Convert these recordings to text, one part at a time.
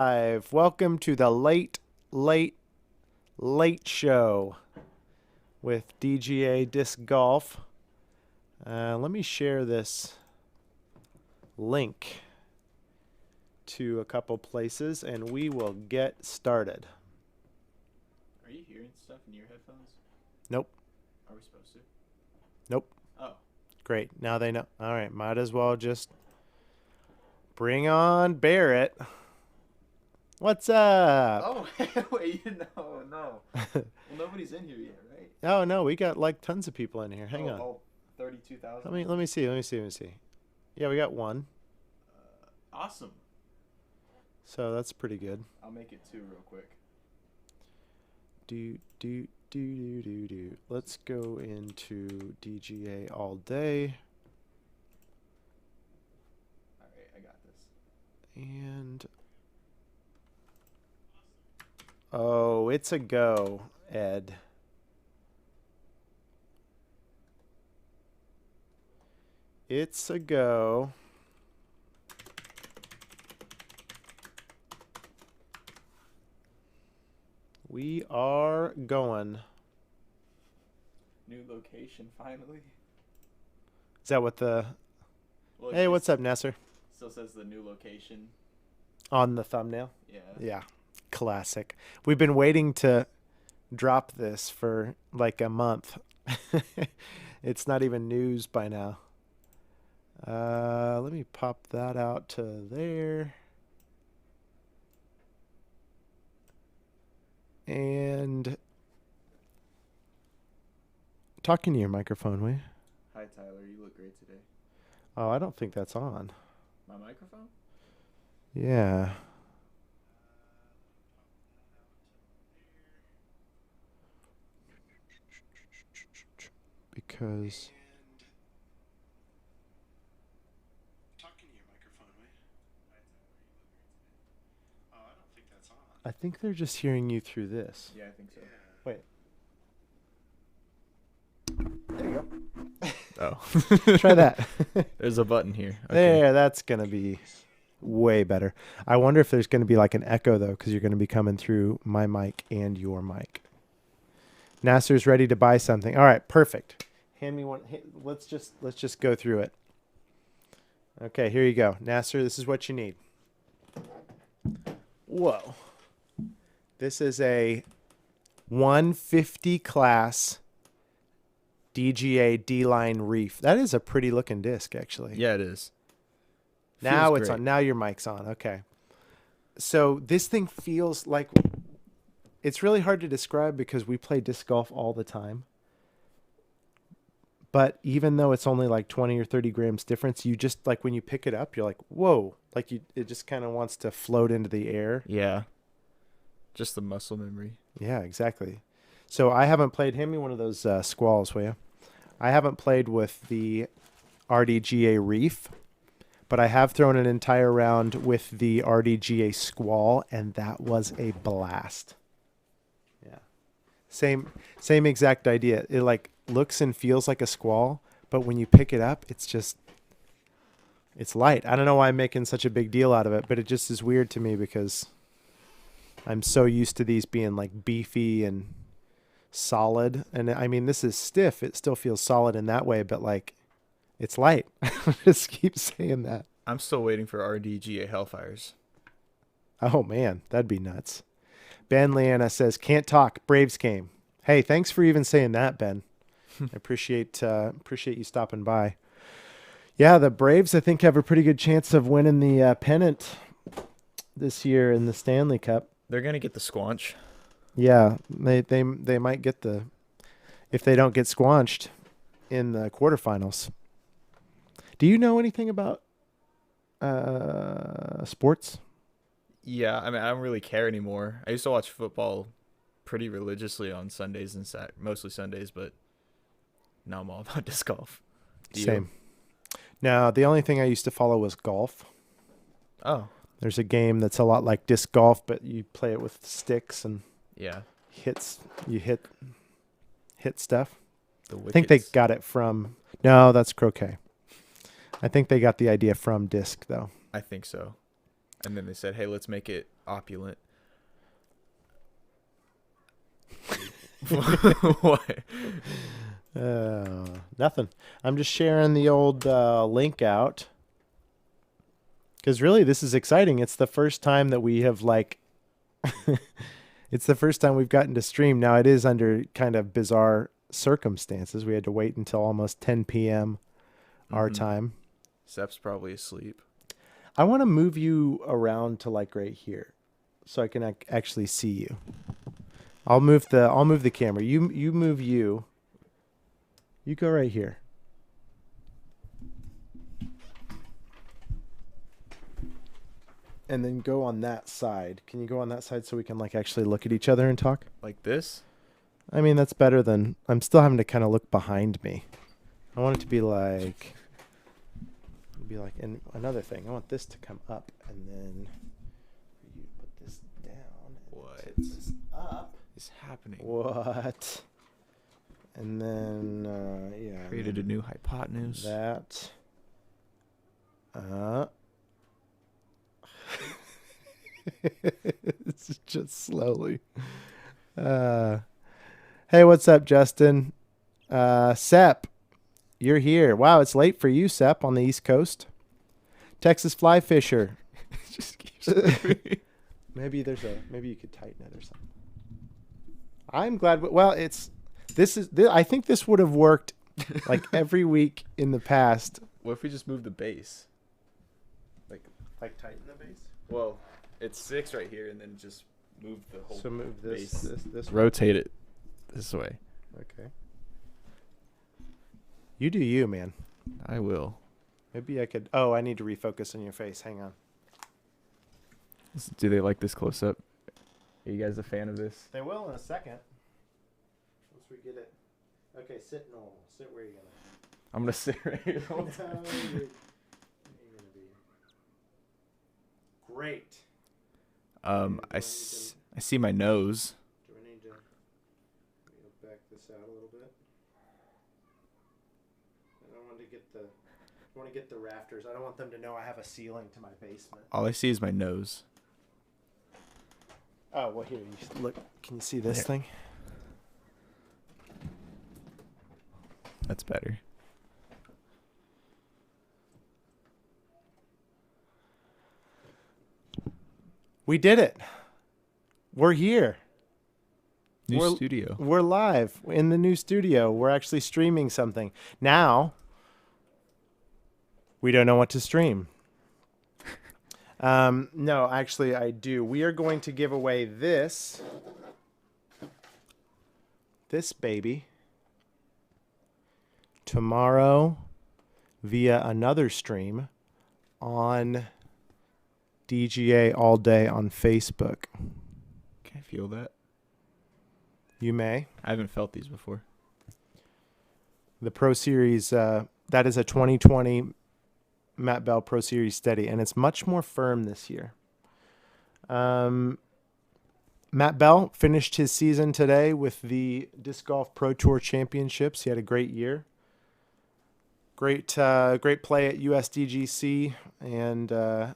Welcome to the late show with DGA Disc Golf. Let me share this link to a couple places and we will get started. Are you hearing stuff in your headphones? Nope. Are we supposed to? Nope. Oh. Great. Now they know. All right. Might as well just bring on Barrett. What's up? Oh, wait, no. Well, nobody's in here yet, right? Oh, no. We got like tons of people in here. Hang on. 32,000? Let me see. Yeah, we got one. Awesome. So that's pretty good. I'll make it 2 real quick. Do. Let's go into DGA all day. All right, I got this. And oh, it's a go, Ed. It's a go. We are going. New location, finally. Is that what the... Well, Hey, what's up, Nasser? Still says the new location. On the thumbnail? Yeah. Yeah. Classic. We've been waiting to drop this for like a month. It's not even news by now. Let me pop that out to there. And talking to your microphone, will you? Hi, Tyler. You look great today. Oh, I don't think that's on. My microphone? Yeah. Because talking to your microphone, will you? Hi, Tyler. You look great today. Oh, I don't think that's on. I think they're just hearing you through this. Yeah, I think so. Wait. There you Oh. go. Try that. There's a button here. Okay. There, that's going to be way better. I wonder if there's going to be like an echo, though, because you're going to be coming through my mic and your mic. Nasser's ready to buy something. All right, perfect. Hand me one. Let's just go through it. Okay, here you go. Nasser, this is what you need. Whoa. This is a 150 class DGA D-line reef. That is a pretty looking disc, actually. Yeah, it is. Now Feels it's great. on. Now your mic's on. Okay. So this thing feels like... It's really hard to describe because we play disc golf all the time. But even though it's only like 20 or 30 grams difference, you just like when you pick it up, you're like, whoa. Like it just kind of wants to float into the air. Yeah. Just the muscle memory. Yeah, exactly. So I haven't played. Hand me one of those squalls, will you? I haven't played with the RDGA Reef, but I have thrown an entire round with the RDGA Squall, and that was a blast. Yeah. Same exact idea. It like looks and feels like a squall, but when you pick it up, it's light. I don't know why I'm making such a big deal out of it, but it just is weird to me because I'm so used to these being like beefy and solid. And I mean, this is stiff. It still feels solid in that way, but like it's light. I just keep saying that. I'm still waiting for RDGA Hellfires. Oh man, that'd be nuts. Ben Leanna says, can't talk. Braves game. Hey, thanks for even saying that, Ben. I appreciate you stopping by. Yeah, the Braves, I think, have a pretty good chance of winning the pennant this year in the Stanley Cup. They're going to get the squanch. Yeah, they might get the... If they don't get squanched in the quarterfinals. Do you know anything about sports? Yeah, I mean, I don't really care anymore. I used to watch football pretty religiously on Sundays and mostly Sundays, but now I'm all about disc golf. Same. Now, the only thing I used to follow was golf. Oh. There's a game that's a lot like disc golf, but you play it with sticks and Yeah. you hit stuff. The I think they wickets. got it from... No, that's croquet. I think they got the idea from disc, though. I think so. And then they said, hey, let's make it opulent. What? Nothing. I'm just sharing the old link out. Because really, this is exciting. It's the first time that we have it's the first time we've gotten to stream. Now, it is under kind of bizarre circumstances. We had to wait until almost 10 p.m. our time. Sep's probably asleep. I want to move you around to like right here so I can actually see you. I'll move the camera. You move you. You go right here. And then go on that side. Can you go on that side so we can like actually look at each other and talk? Like this? I mean, that's better than... I'm still having to kind of look behind me. I want it to be like... And another thing, I want this to come up, and then you put this down. What this up is happening? What? And then, yeah. Created a new hypotenuse. That. It's just slowly. Hey, what's up, Justin? Sep, you're here. Wow, it's late for you, Sep, on the East Coast. Texas fly fisher. Just keeps moving. Maybe you could tighten it or something. I'm glad. Well, I think this would have worked like every week in the past. What if we just move the base? Like tighten the base? Well, it's 6 right here, and then just move the whole. So move this base. this way. Rotate it this way. Okay. You do you, man. I will. Maybe I could. Oh, I need to refocus on your face. Hang on. Do they like this close up? Are you guys a fan of this? They will in a second. Once we get it. Okay, sit normal. Sit where you're gonna. I'm gonna sit right here. You're gonna be great. I see my nose. Do I need to back this out a little bit? I don't want to get the rafters. I don't want them to know I have a ceiling to my basement. All I see is my nose. Oh, well, here, look. Can you see this thing? That's better. We did it. We're here. New studio. We're live in the new studio. We're actually streaming something. Now, we don't know what to stream. No, actually, I do. We are going to give away this baby tomorrow via another stream on DGA all day on Facebook. Can I feel that? You may. I haven't felt these before. The Pro Series, that is a 2020 Matt Bell Pro Series Steady, and it's much more firm this year. Matt Bell finished his season today with the Disc Golf Pro Tour Championships. He had a great year. Great play at USDGC, and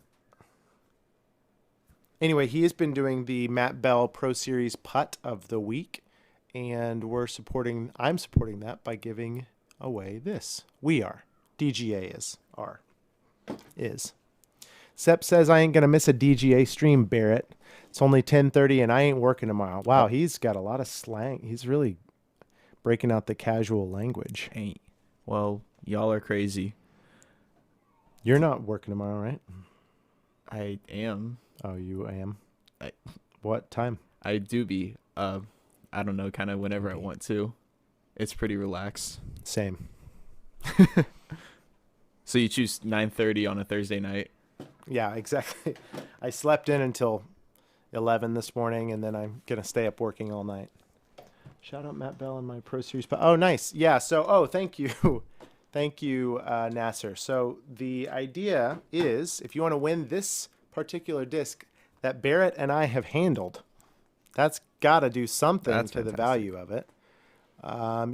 anyway, he has been doing the Matt Bell Pro Series Putt of the Week, and I'm supporting that by giving away this. We are. DGA is. Sep says I ain't going to miss a DGA stream, Barrett. It's only 10:30 and I ain't working tomorrow. Wow, he's got a lot of slang. He's really breaking out the casual language. Ain't. Well, y'all are crazy. You're not working tomorrow, right? I am. Oh, you am? What time? I do be. I don't know, kind of whenever I want to. It's pretty relaxed. Same. So you choose 9:30 on a Thursday night? Yeah, exactly. I slept in until 11 this morning, and then I'm going to stay up working all night. Shout out Matt Bell and my Pro Series. Oh, nice. Yeah, so, thank you. Thank you, Nasser. So the idea is, if you want to win this particular disc that Barrett and I have handled, that's got to do something to the value of it.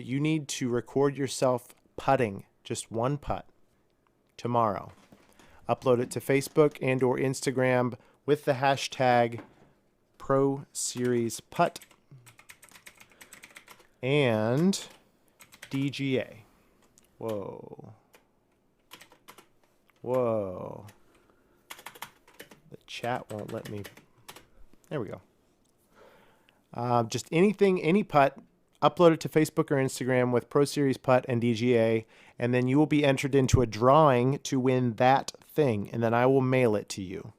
You need to record yourself putting, just one putt, tomorrow. Upload it to Facebook and or Instagram with the hashtag Pro Series Putt and DGA. Whoa. Whoa. The chat won't let me. There we go. Just anything, any putt, upload it to Facebook or Instagram with Pro Series Putt and DGA, and then you will be entered into a drawing to win that thing, and then I will mail it to you.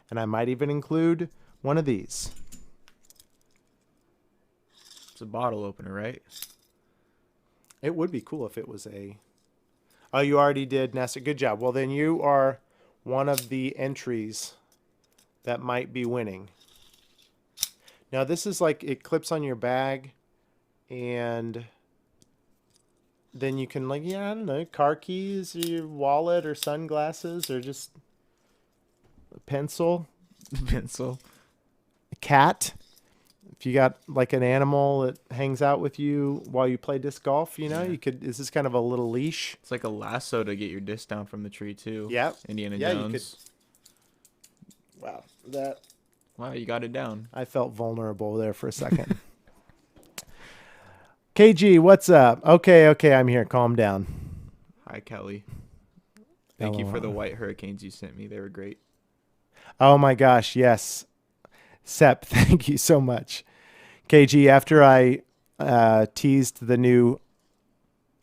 And I might even include one of these. It's a bottle opener, right? It would be cool if it was a... Oh, you already did, Nessa. Good job. Well, then you are one of the entries that might be winning. Now, this is like it clips on your bag, and then you can, like, yeah, I don't know, car keys, or your wallet, or sunglasses, or just a pencil. Pencil. A cat. If you got like an animal that hangs out with you while you play disc golf, you know, you could. This is kind of a little leash. It's like a lasso to get your disc down from the tree too. Yep. Indiana Yeah, Jones. you could. Wow, that. Wow, you got it down. I felt vulnerable there for a second. KG, what's up? Okay, I'm here. Calm down. Hi, Kelly. Thank you for the white hurricanes you sent me. They were great. Oh my gosh, yes. Sep, thank you so much. KG, after I teased the new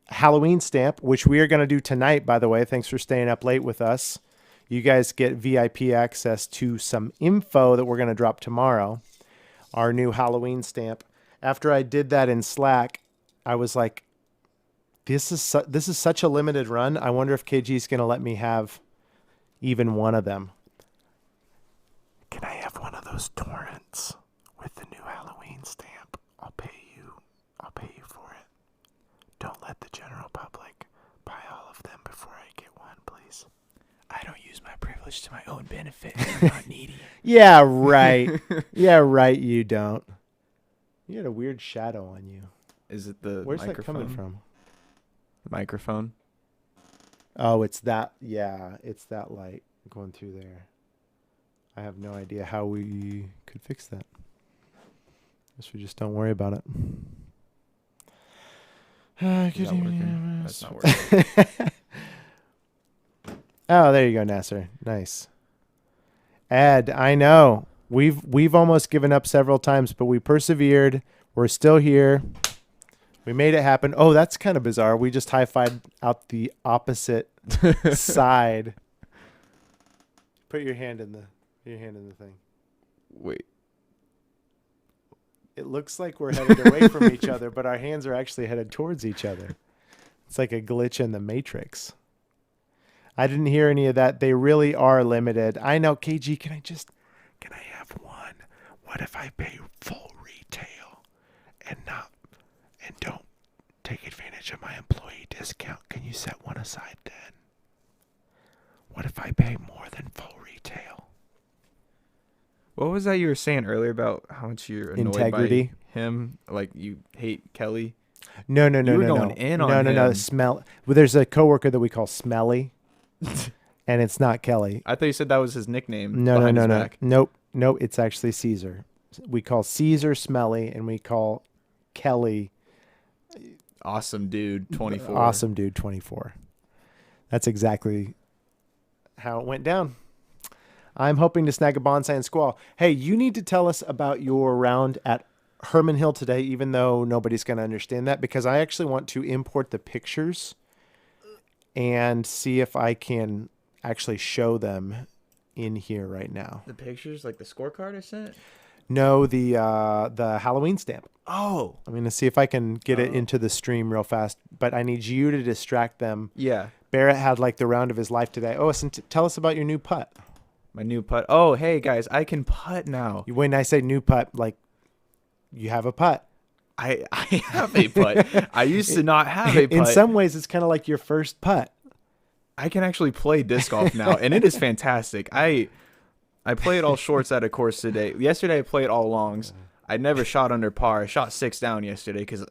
Halloween stamp, which we are going to do tonight, by the way. Thanks for staying up late with us. You guys get VIP access to some info that we're going to drop tomorrow, our new Halloween stamp. After I did that in Slack, I was like, this is such a limited run. I wonder if KG is going to let me have even one of them. Can I have one of those torrents with the new Halloween stamp? I'll pay you for it. Don't let the general public buy all of them before I get one, please. I don't use my privilege to my own benefit. I'm not needy. Yeah, right. Yeah, right, you don't. You had a weird shadow on you. Is it the Where's microphone? that coming from? The microphone? Oh, it's that. Yeah, it's that light going through there. I have no idea how we could fix that. Guess we just don't worry about it. Is that working? That's not working. Oh, there you go, Nasser. Nice. Ed, I know. We've almost given up several times, but we persevered. We're still here. We made it happen. Oh, that's kind of bizarre. We just high-fived out the opposite side. Put your hand in the thing. Wait. It looks like we're headed away from each other, but our hands are actually headed towards each other. It's like a glitch in the Matrix. I didn't hear any of that. They really are limited. I know. KG, can I have one? What if I pay full retail and don't take advantage of my employee discount? Can you set one aside then? What if I pay more than full retail? What was that you were saying earlier about how much you're annoyed Integrity. by him? Like you hate Kelly? No. You were going in on him. No. Smell. Well, there's a coworker that we call Smelly, and it's not Kelly. I thought you said that was his nickname. No. His back. Nope. It's actually Caesar. We call Caesar Smelly, and we call Kelly Awesome dude 24. Awesome dude 24. That's exactly how it went down. I'm hoping to snag a bonsai and squall. Hey, you need to tell us about your round at Herman Hill today, even though nobody's going to understand that, because I actually want to import the pictures and see if I can actually show them in here right now. The pictures, like the scorecard I sent? No, the Halloween stamp. Oh. I'm going to see if I can get it into the stream real fast, but I need you to distract them. Yeah. Barrett had like the round of his life today. Oh, so tell us about your new putt. My new putt. Oh, hey guys, I can putt now. When I say new putt, like you have a putt. I have a putt. I used to not have a putt. In some ways, it's kind of like your first putt. I can actually play disc golf now, and it is fantastic. I played all shorts at a course today. Yesterday, I played all longs. I never shot under par. I shot 6 down yesterday because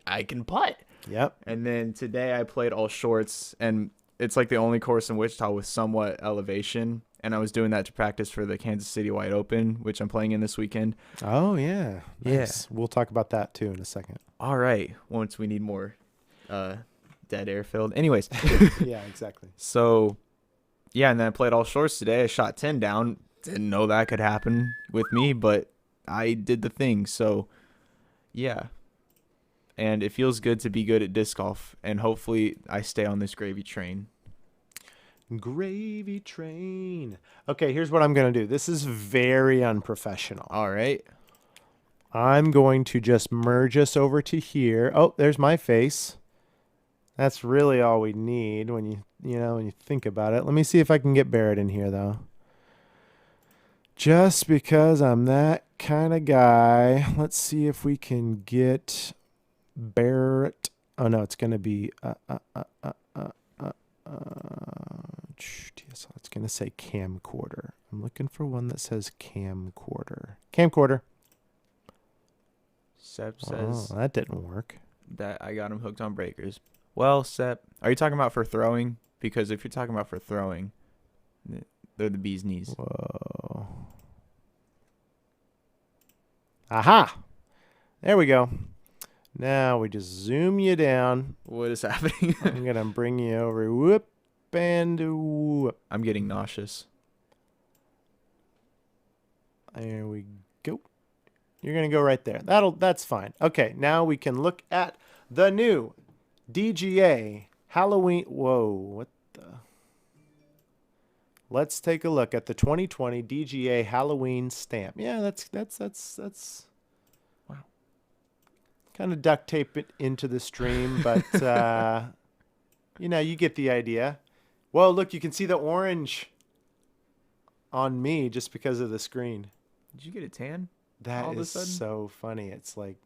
I can putt. Yep. And then today, I played all shorts, and it's like the only course in Wichita with somewhat elevation. And I was doing that to practice for the Kansas City Wide Open, which I'm playing in this weekend. Oh, yeah. Nice. Yeah. We'll talk about that, too, in a second. All right. Once we need more dead air filled. Anyways. Yeah, exactly. So, yeah, and then I played all shorts today. I shot 10 down. Didn't know that could happen with me, but I did the thing. So, yeah. And it feels good to be good at disc golf. And hopefully I stay on this gravy train. Gravy train. Okay, here's what I'm going to do. This is very unprofessional. All right. I'm going to just merge us over to here. Oh, there's my face. That's really all we need when you think about it. Let me see if I can get Barrett in here, though. Just because I'm that kind of guy. Let's see if we can get Barrett. Oh, no, it's going to be... it's going to say camcorder. I'm looking for one that says camcorder. Camcorder. Sep says that didn't work. that I got him hooked on breakers. Well, Sep, are you talking about for throwing? Because if you're talking about for throwing, they're the bee's knees. Whoa. Aha! There we go. Now we just zoom you down. What is happening? I'm going to bring you over. Whoop and whoop. I'm getting nauseous. There we go. You're going to go right there. That's fine. Okay, now we can look at the new DGA Halloween. Whoa, what the? Let's take a look at the 2020 DGA Halloween stamp. Yeah, that's wow. Kind of duct tape it into the stream, but you get the idea. Whoa, look, you can see the orange on me just because of the screen. Did you get a tan? That is so funny. It's like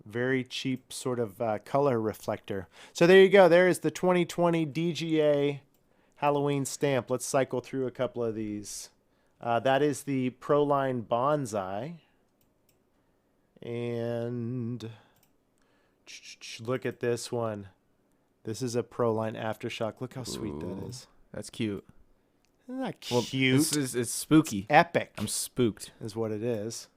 very cheap sort of color reflector. So there you go. There is the 2020 DGA Halloween stamp. Let's cycle through a couple of these. That is the Proline Bonsai. And look at this one. This is a Proline Aftershock. Look how sweet that is. That's cute. Isn't that Well, cute? it's spooky. It's epic. I'm spooked. Is what it is.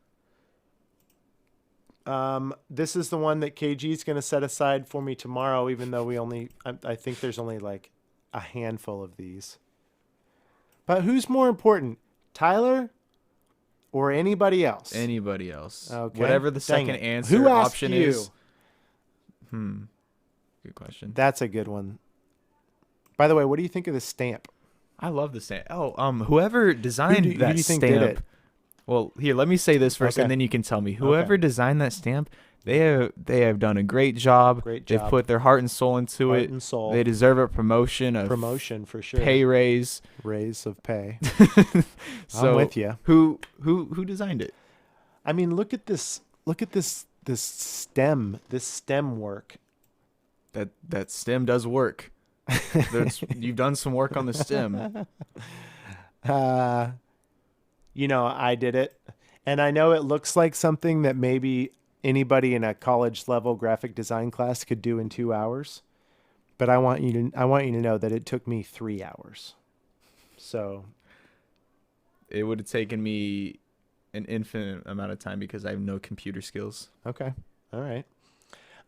This is the one that KG is going to set aside for me tomorrow, even though I think there's only like a handful of these. But who's more important, Tyler or anybody else? Anybody else. Okay. Whatever the Dang second it. answer Who asked option you? is. Good question. That's a good one. By the way, what do you think of the stamp? I love the stamp. Oh, whoever designed who that do you think stamp. did it? Well, here, let me say this first, Okay. and then you can tell me. Whoever designed that stamp, they have done a great job. Great They've job. put their heart and soul into Heart it. and soul. They deserve a promotion, For sure. pay raise. Raise of pay. So I'm with you. Who designed it? I mean, look at this. Look at this stem. This stem work. That stem does work. You've done some work on the stem. I did it. And I know it looks like something that maybe anybody in a college level graphic design class could do in 2 hours. But I want you to know that it took me 3 hours. So It would have taken me an infinite amount of time because I have no computer skills. okay. All right.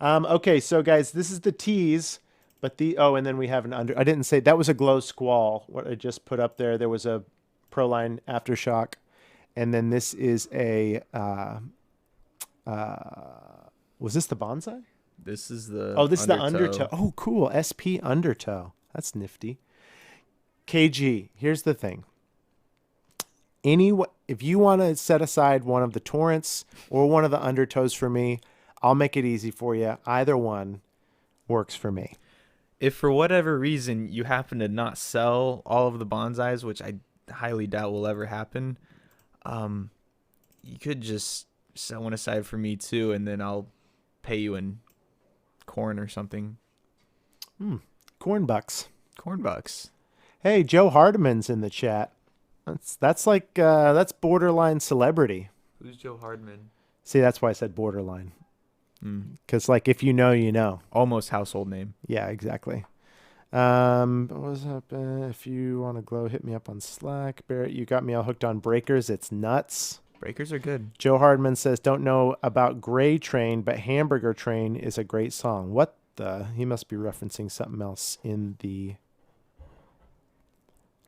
Okay, so guys, this is the tease, but and then we have an under. I didn't say that was a Glow Squall. What I just put up there. There was a Proline Aftershock, and then this is a. Was this the Bonsai? This is the. Oh, this is the Undertow. Oh, cool. SP Undertow. That's nifty. KG. Here's the thing. If you want to set aside one of the Torrents or one of the Undertows for me, I'll make it easy for you. Either one works for me. If for whatever reason you happen to not sell all of the bonsais, which I highly doubt will ever happen, you could just set one aside for me too, and then I'll pay you in corn or something. Corn bucks. Corn bucks. Hey, Joe Hardiman's in the chat. That's borderline celebrity. Who's Joe Hardman? See, that's why I said borderline. Because, if you know, you know. Almost household name. Yeah, exactly. What's up? If you want to glow, hit me up on Slack. Barrett, you got me all hooked on Breakers. It's nuts. Breakers are good. Joe Hardman says, don't know about Gray Train, but Hamburger Train is a great song. What the? He must be referencing something else in the...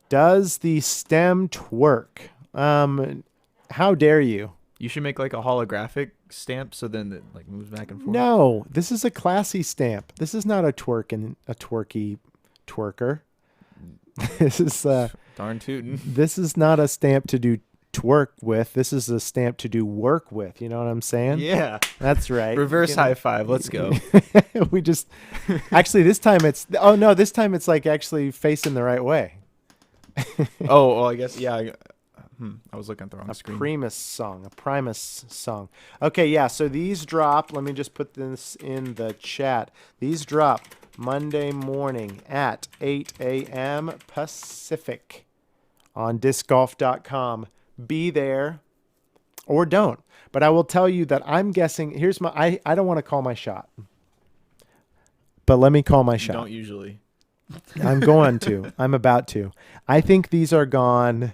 Does the stem twerk? How dare you? You should make like a holographic stamp so then it like moves back and forth. No, this is a classy stamp. This is not a twerky twerker. This is Darn tootin'. this is not a stamp to do twerk with. This is a stamp to do work with. You know what I'm saying? Yeah. That's right. Reverse high five. Let's go. We just actually this time it's this time it's like actually facing the right way. Oh, well, I guess yeah. I was looking at the wrong screen. A Primus song. Okay, yeah. So these drop. Let me just put this in the chat. These drop Monday morning at 8 a.m. Pacific on discgolf.com. Be there or don't. But I will tell you that I'm guessing. Here's my. I don't want to call my shot, but let me call my shot. Don't usually. I'm going to. I'm about to. I think these are gone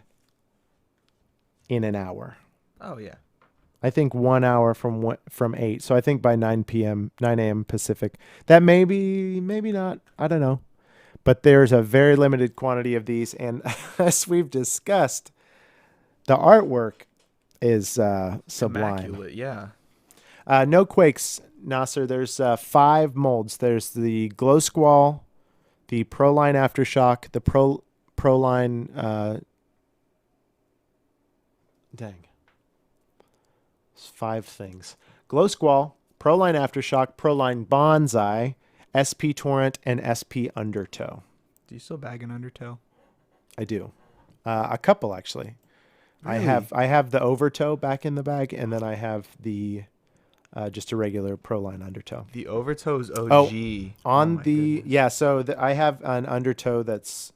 in an hour. Oh yeah. I think 1 hour from 8. So I think by 9 a.m. Pacific. That maybe not. I don't know. But there's a very limited quantity of these. And as we've discussed, the artwork is sublime. Immaculate, yeah. No quakes, Nasser. There's 5 molds. There's the Glow Squall, the Proline Aftershock, the Proline... Dang. It's 5 things. Glow Squall, Proline Aftershock, Proline Bonsai, SP Torrent, and SP Undertow. Do you still bag an undertow? I do. A couple, actually. Really? I have the Overtow back in the bag, and then I have the just a regular Proline Undertow. The Overtow's OG. I have an Undertow that's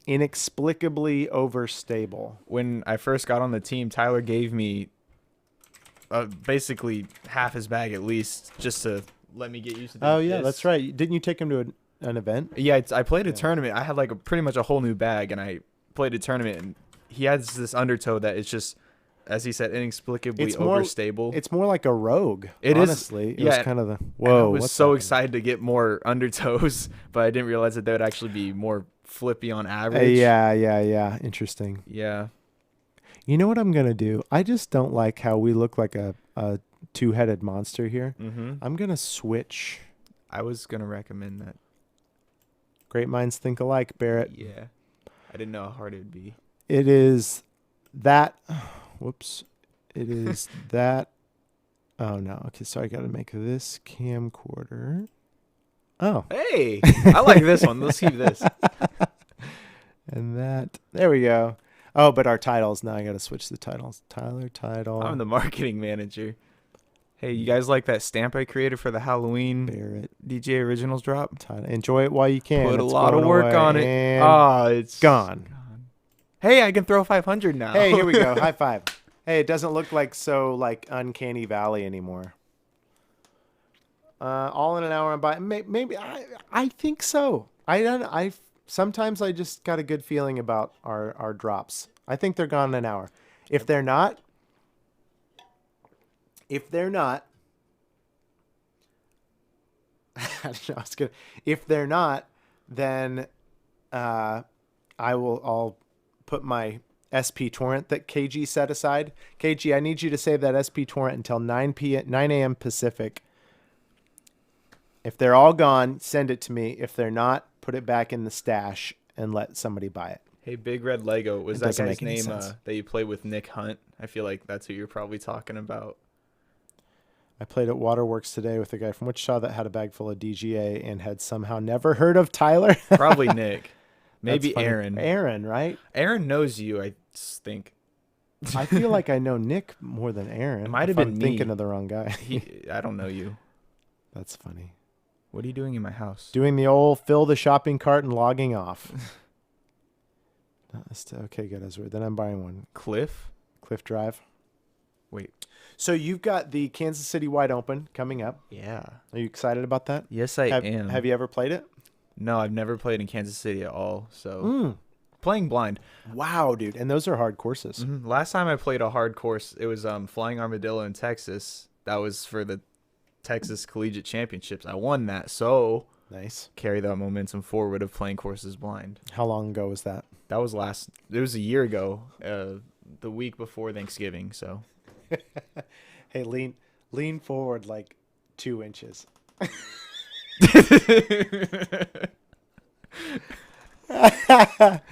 inexplicably overstable. When I first got on the team, Tyler gave me basically half his bag at least just to let me get used to Oh yeah, that's right. Didn't you take him to an event? Yeah, I played a tournament. I had like pretty much a whole new bag, and I played a tournament, and he has this Undertow that is just, as he said, inexplicably overstable. It's more like a rogue. It honestly. is. It was kind of the whoa. I was so excited to get more Undertows, but I didn't realize that they would actually be more flippy on average. Yeah. Interesting. Yeah. You know what I'm gonna do? I just don't like how we look like a two-headed monster here. Mm-hmm. I'm gonna switch. I was gonna recommend that. Great minds think alike, Barrett. Yeah. I didn't know how hard it would be. It is that. Whoops. It is that. Oh no. Okay, so I got to make this camcorder. Oh. Hey, I like this one. Let's keep this. And that. There we go. Oh, but our titles. Now I got to switch the titles. Tyler title. I'm the marketing manager. Hey, you guys like that stamp I created for the Halloween Barrett. DGA Originals drop? Title. Enjoy it while you can. Put a It's lot of going work away, on it. and It's gone. Hey, I can throw 500 now. Hey, here we go. High five. Hey, it doesn't look like so like Uncanny Valley anymore. All in an hour. Maybe I think so. Sometimes I just got a good feeling about our drops. I think they're gone in an hour. If they're not, I don't know. It's good. If they're not, then I'll put my SP torrent that KG set aside. KG, I need you to save that SP torrent until 9 a.m. Pacific. If they're all gone, send it to me. If they're not, put it back in the stash and let somebody buy it. Hey, Big Red Lego, was It that doesn't guy's make any name sense. that you play with, Nick Hunt? I feel like that's who you're probably talking about. I played at Waterworks today with a guy from Wichita that had a bag full of DGA and had somehow never heard of Tyler. Probably Nick. Maybe That's funny. Aaron. Aaron, right? Aaron knows you, I think. I feel like I know Nick more than Aaron. It might have if been I'm me. thinking of the wrong guy. I don't know you. That's funny. What are you doing in my house? Doing the old fill the shopping cart and logging off. Okay, good. Then I'm buying one. Cliff Drive. Wait. So you've got the Kansas City Wide Open coming up. Yeah. Are you excited about that? Yes, I am. Have you ever played it? No, I've never played in Kansas City at all. So Mm. playing blind. Wow, dude. And those are hard courses. Last time I played a hard course, it was Flying Armadillo in Texas. That was for the Texas Collegiate Championships. I won that, so Nice. carry that momentum forward of playing courses blind. How long ago was that? That was it was a year ago, the week before Thanksgiving. So Hey, lean forward like 2 inches. That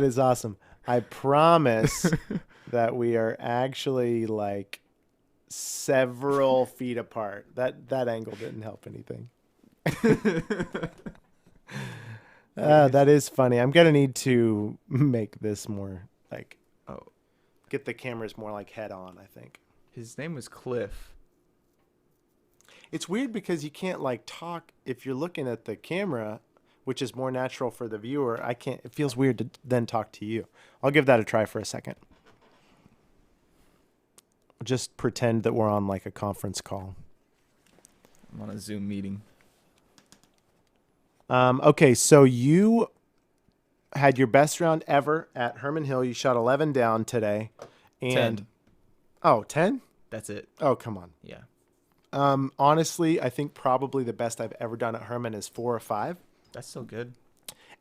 is awesome. I promise that we are actually like several feet apart. That angle didn't help anything. That is funny. I'm gonna need to make this more like oh, get the cameras more like head on, I think. his name was Cliff. It's weird because you can't like talk if you're looking at the camera, which is more natural for the viewer. I can't. It feels weird to then talk to you. I'll give that a try for a second. Just pretend that we're on like a conference call. I'm on a Zoom meeting. Okay, so you had your best round ever at Herman Hill. You shot 11 down today. And 10. Oh, 10? That's it. Oh, come on. Yeah. Honestly, I think probably the best I've ever done at Herman is 4 or 5. That's so good.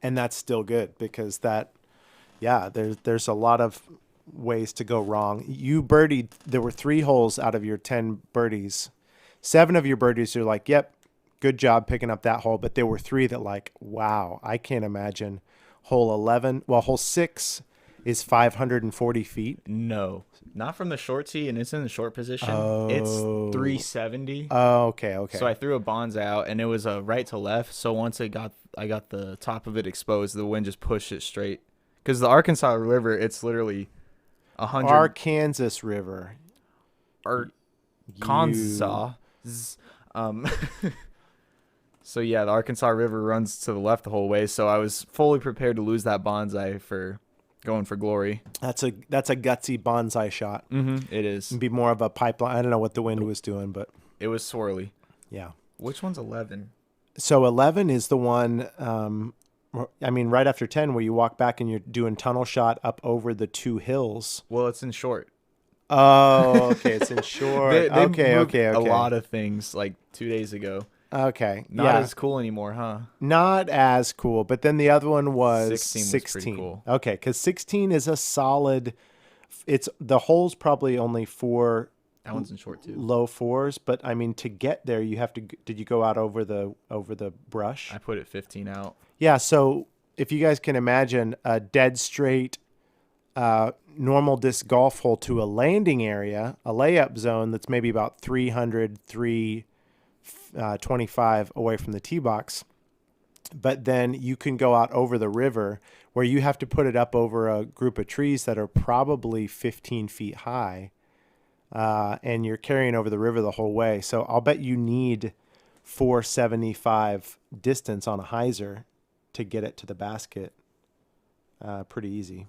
And that's still good because there's a lot of ways to go wrong. You birdied, there were 3 holes out of your 10 birdies. 7 of your birdies are like, yep, good job picking up that hole. But there were 3 that like, wow, I can't imagine. Hole 6 is 540 feet. No, not from the short tee, and it's in the short position. Oh. It's 370. Oh, okay. So I threw a bonds out, and it was a right to left. So once I got the top of it exposed, the wind just pushed it straight. Because the Arkansas River, it's literally 100. Arkansas River. Arkansas. So yeah, the Arkansas River runs to the left the whole way. So I was fully prepared to lose that bonsai for going for glory. That's a gutsy bonsai shot. It is. It'd be more of a pipeline. I don't know what the wind was doing, but It was swirly. yeah. Which one's 11? So 11 is the one, right after 10 where you walk back and you're doing tunnel shot up over the 2 hills. Well, it's in short. Oh, okay. It's in short. They Okay. moved a lot of things like 2 days ago. Okay. Not as cool anymore, huh? Not as cool. But then the other one was 16 was pretty cool. Okay, because 16 is a solid. It's the hole's probably only 4. That one's in short too. Low 4s, but I mean to get there, you have to. Did you go out over the brush? I put it 15 out. Yeah. So if you guys can imagine a dead straight, normal disc golf hole to a landing area, a layup zone that's maybe about 325 away from the tee box. But then you can go out over the river where you have to put it up over a group of trees that are probably 15 feet high. And you're carrying over the river the whole way. So I'll bet you need 475 distance on a hyzer to get it to the basket. Pretty easy.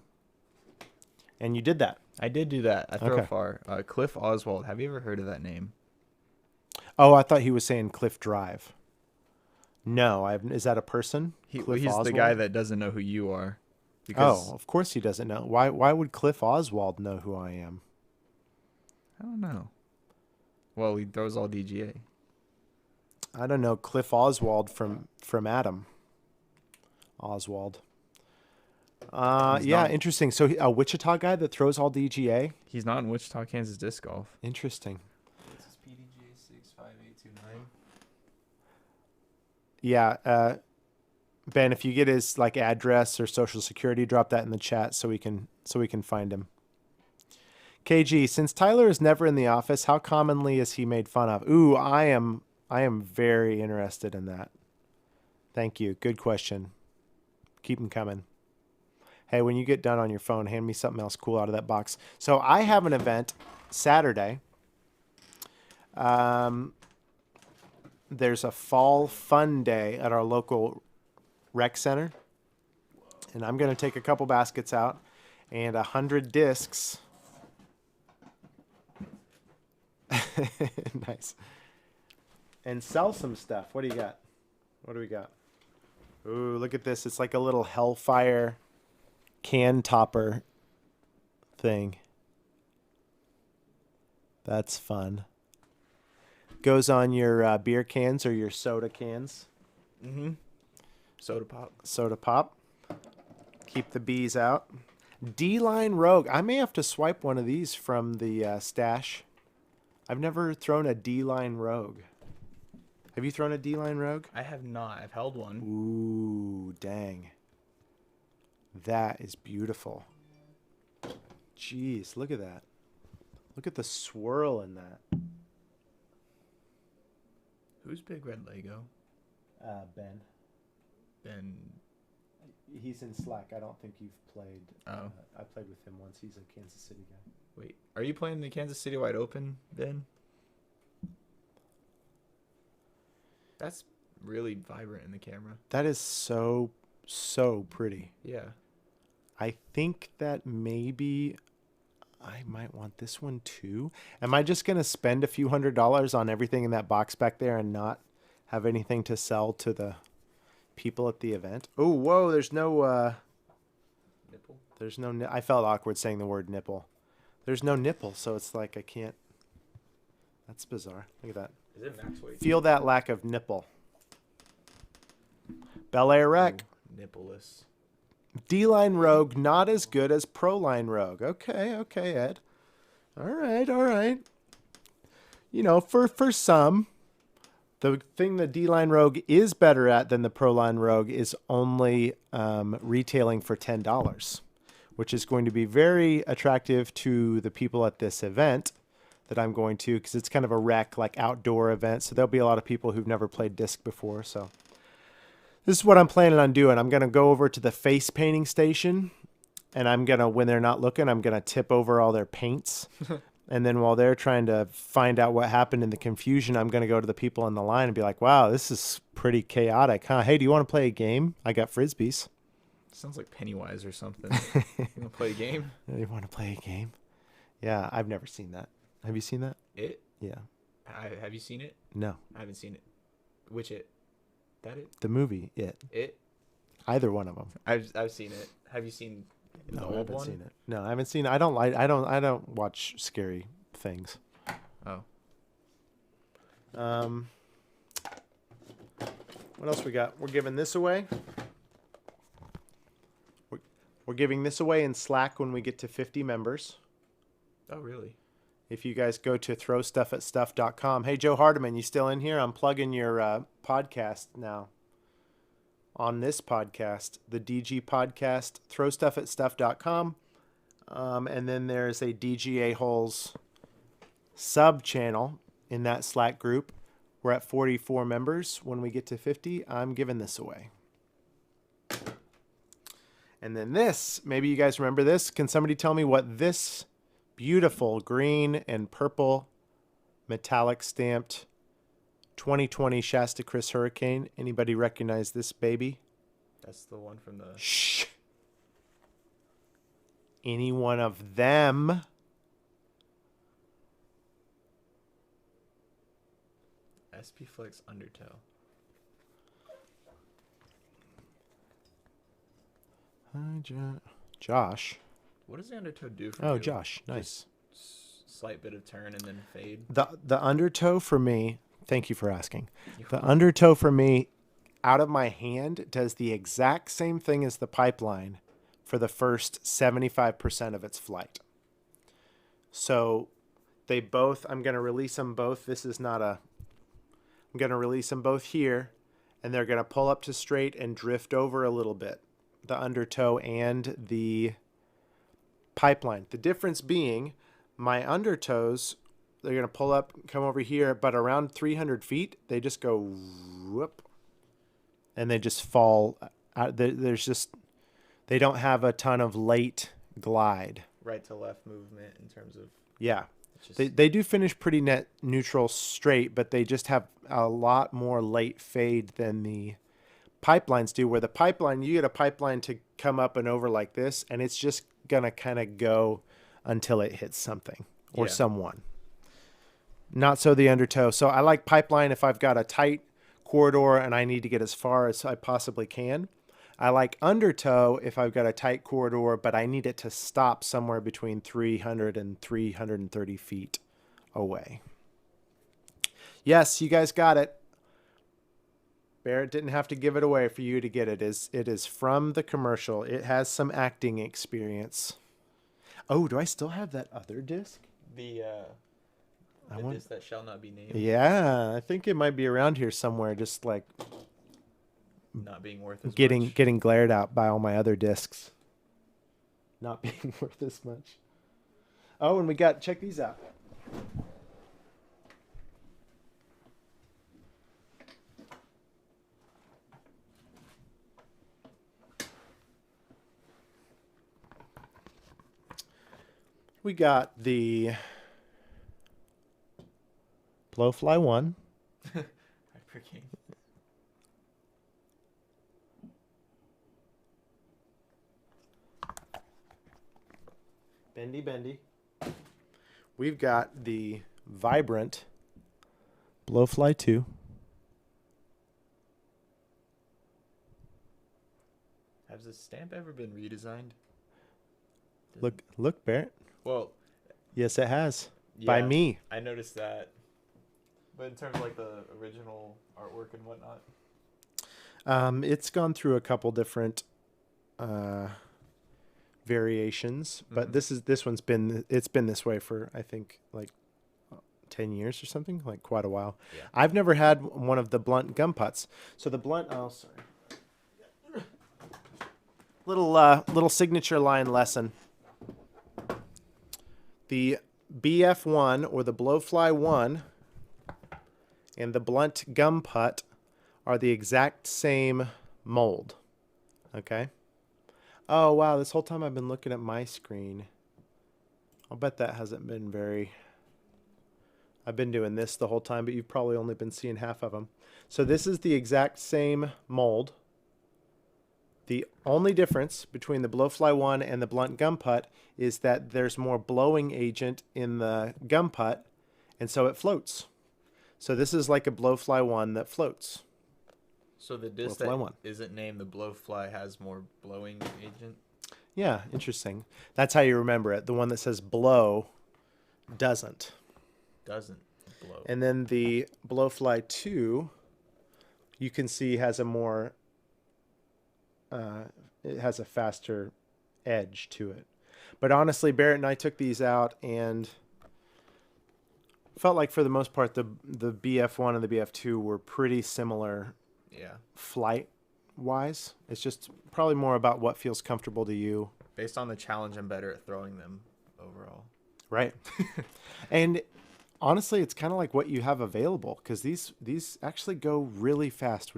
And you did that. I did do that. I throw Okay. far. Cliff Oswald. Have you ever heard of that name? Oh, I thought he was saying Cliff Drive. No, is that a person? He's Oswald? the guy that doesn't know who you are. Oh, of course he doesn't know. Why would Cliff Oswald know who I am? I don't know. Well, he throws all DGA. I don't know Cliff Oswald from Adam. Oswald. Yeah, not- interesting. So a Wichita guy that throws all DGA? He's not in Wichita, Kansas disc golf. Interesting. This is PDGA 65829. Yeah, Ben, if you get his like address or social security, drop that in the chat so we can find him. KG, since Tyler is never in the office, how commonly is he made fun of? Ooh, I am very interested in that. Thank you. Good question. Keep them coming. Hey, when you get done on your phone, hand me something else cool out of that box. So I have an event Saturday. There's a fall fun day at our local rec center. And I'm going to take a couple baskets out and 100 discs. Nice. And sell some stuff. What do you got? What do we got? Ooh, look at this. It's like a little Hellfire can topper thing. That's fun. Goes on your beer cans or your soda cans. Mm-hmm. Soda pop. Soda pop. Keep the bees out. D-Line Rogue. I may have to swipe one of these from the stash. I've never thrown a D-Line Rogue. Have you thrown a D-Line Rogue? I have not. I've held one. Ooh, dang. That is beautiful. Jeez, look at that. Look at the swirl in that. Who's Big Red Lego? Ben. Ben. He's in Slack. I don't think you've played. Oh. I played with him once. He's a Kansas City guy. Wait, are you playing the Kansas City Wide Open, Ben? That's really vibrant in the camera. That is so pretty. Yeah. I think that maybe I might want this one too. Am I just going to spend a few $100s on everything in that box back there and not have anything to sell to the people at the event? Oh, whoa, there's no Nipple? There's no I felt awkward saying the word nipple. There's no nipple, so it's like I can't. That's bizarre. Look at that. Is it max weight? Feel that lack of nipple. Bel Air Rec. Nippleless. D-Line Rogue, not as good as Pro-Line Rogue. Okay, Ed. All right. You know, for some, the thing the D-Line Rogue is better at than the Pro-Line Rogue is only retailing for $10, which is going to be very attractive to the people at this event that I'm going to, because it's kind of a rec, like outdoor event. So there'll be a lot of people who've never played disc before. So this is what I'm planning on doing. I'm going to go over to the face painting station, and I'm going to, when they're not looking, I'm going to tip over all their paints. And then while they're trying to find out what happened in the confusion, I'm going to go to the people in the line and be like, wow, this is pretty chaotic, huh? Hey, do you want to play a game? I got Frisbees. Sounds like Pennywise or something. You want to play a game? You want to play a game? Yeah, I've never seen that. Have you seen that? It? Yeah. Have you seen it? No. I haven't seen it. Which it? That it? The movie, It. It? Either one of them. I've seen it. Have you seen the No, I old haven't one? seen it. No, I haven't seen it. I don't watch scary things. Oh. What else we got? We're giving this away. We're giving this away in Slack when we get to 50 members. Oh, really? If you guys go to throwstuffatstuff.com. Hey, Joe Hardiman, you still in here? I'm plugging your podcast now. On this podcast, the DG podcast, throwstuffatstuff.com. And then there's a DGA Holes sub channel in that Slack group. We're at 44 members. When we get to 50, I'm giving this away. And then this, maybe you guys remember this. Can somebody tell me what this beautiful green and purple metallic stamped 2020 Shasta Chris Hurricane? Anybody recognize this baby? That's the one from the... Shh. Any one of them? SP Flex Undertow. Hi, Josh. What does the Undertow do for you? Oh, Josh. Nice. Slight bit of turn and then fade. The undertow for me, thank you for asking. The undertow for me, out of my hand, does the exact same thing as the pipeline for the first 75% of its flight. So they both, I'm going to release them both. This is not a, I'm going to release them both here, and they're going to pull up to straight and drift over a little bit. The undertow and the pipeline. The difference being my undertows, they're going to pull up, come over here, but around 300 feet, they just go whoop, and they just fall out. There's just, they don't have a ton of late glide. Right to left movement in terms of... Yeah. Just... They do finish pretty net neutral straight, but they just have a lot more late fade than the pipelines do, where the pipeline, you get a pipeline to come up and over like this, and it's just going to kind of go until it hits something or someone. Not so the undertow. So I like pipeline if I've got a tight corridor and I need to get as far as I possibly can. I like undertow if I've got a tight corridor, but I need it to stop somewhere between 300 and 330 feet away. Yes, you guys got it. Barrett didn't have to give it away for you to get it. It is from the commercial. It has some acting experience. Oh, do I still have that other disc? The disc that shall not be named. Yeah, I think it might be around here somewhere, just like not being worth as much. Getting glared out by all my other discs. Not being worth as much. Oh, and check these out. We got the Blowfly 1. Hyper King. Bendy. We've got the Vibrant Blowfly 2. Has this stamp ever been redesigned? Look, Barrett. Well, yes, it has. Yeah, by me. I noticed that. But in terms of like the original artwork and whatnot, it's gone through a couple different variations, but this one's been this way for I think like 10 years or something, like quite a while. Yeah. I've never had one of the blunt gum putts. So the blunt. Oh, sorry. Little signature line lesson. The BF1 or the Blowfly 1 and the blunt gum putt are the exact same mold. Okay? Oh, wow. This whole time I've been looking at my screen. I'll bet that hasn't been very... I've been doing this the whole time, but you've probably only been seeing half of them. So this is the exact same mold. The only difference between the Blowfly 1 and the blunt gum putt is that there's more blowing agent in the gum putt, and so it floats. So this is like a Blowfly 1 that floats. So the disc that isn't named the Blowfly has more blowing agent? Yeah, interesting. That's how you remember it. The one that says blow doesn't. Doesn't blow. And then the Blowfly 2, you can see has a more... it has a faster edge to it. But honestly, Barrett and I took these out and felt like for the most part the BF1 and the BF2 were pretty similar. Yeah. Flight wise, it's just probably more about what feels comfortable to you. Based on the challenge, I'm better at throwing them overall. Right. And honestly, it's kind of like what you have available, because these actually go really fast,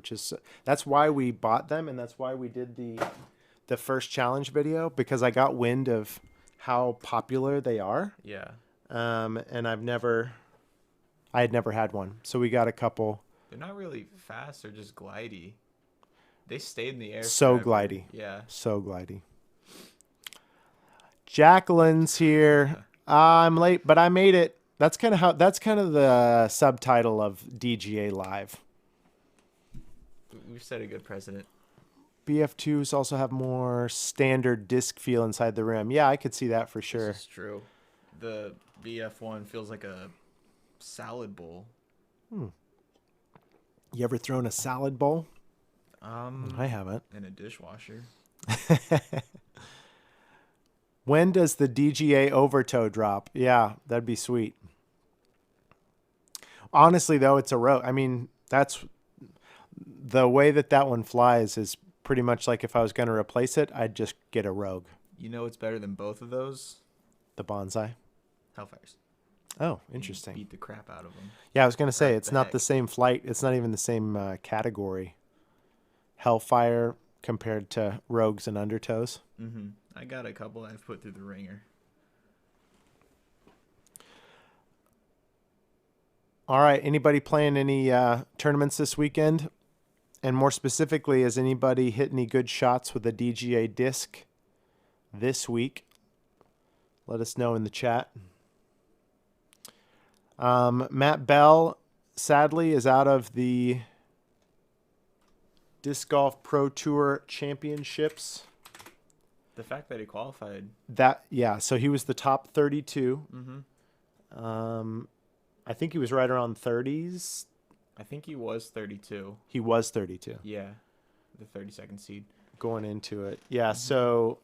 that's why we bought them, and that's why we did the first challenge video, because I got wind of how popular they are. Yeah. And I had never had one, so we got a couple. They're not really fast; they're just glidey. They stayed in the air. So forever. glidey. Yeah. So glidey. Jacqueline's here. I'm late, but I made it. That's kind of the subtitle of DGA Live. We've set a good precedent. BF2s also have more standard disc feel inside the rim. Yeah, I could see that for sure. This is true. The BF1 feels like a salad bowl. You ever thrown a salad bowl? I haven't. In a dishwasher. When does the DGA overtow drop? Yeah, that'd be sweet. Honestly, though, it's a rogue. I mean, that's the way that one flies is pretty much like if I was going to replace it, I'd just get a rogue. You know what's better than both of those? The bonsai. Hellfires. Oh, interesting. You beat the crap out of them. Yeah, I was going to say, it's not heck? the same flight. It's not even the same category. Hellfire compared to rogues and undertows. Mm-hmm. I got a couple I've put through the ringer. All right. Anybody playing any tournaments this weekend? And more specifically, has anybody hit any good shots with a DGA disc this week? Let us know in the chat. Matt Bell, sadly, is out of the Disc Golf Pro Tour Championships. The fact that he qualified. So he was the top 32. Mm-hmm. I think he was right around 30s. I think he was 32. He was 32. Yeah, the 32nd seed. Going into it. Yeah, so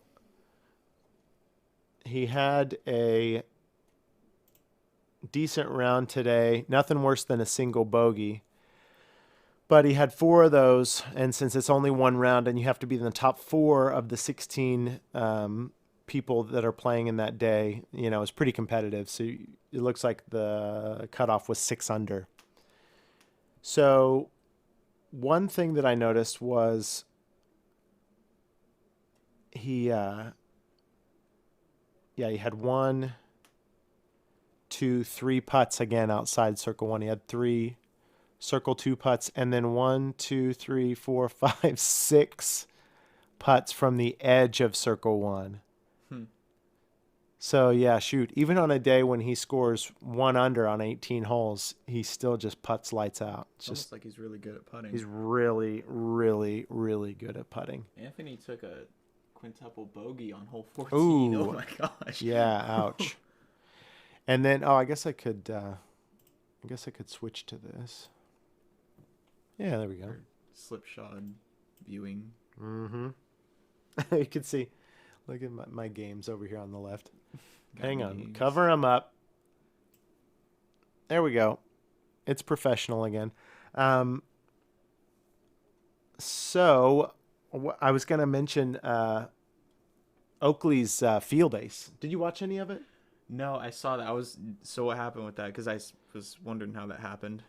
he had a decent round today. Nothing worse than a single bogey. But he had 4 of those, and since it's only one round and you have to be in the top 4 of the 16 people that are playing in that day, it's pretty competitive. So it looks like the cutoff was 6 under. So one thing that I noticed was he had 1, 2, 3 putts again outside circle 1. He had 3 circle 2 putts, and then 1, 2, 3, 4, 5, 6 putts from the edge of circle 1. So yeah, shoot, even on a day when he scores 1 under on 18 holes, he still just putts lights out. It's almost like he's really good at putting. He's really, really, really good at putting. Anthony took a quintuple bogey on hole 14. Ooh. Oh my gosh. Yeah, ouch. And then I guess I could switch to this. Yeah, there we go. Slipshod viewing. Mm-hmm. You can see. Look at my games over here on the left. Hang on. Cover them up. There we go. It's professional again. So I was going to mention Oakley's field ace. Did you watch any of it? No, I saw that. So what happened with that? Because I was wondering how that happened.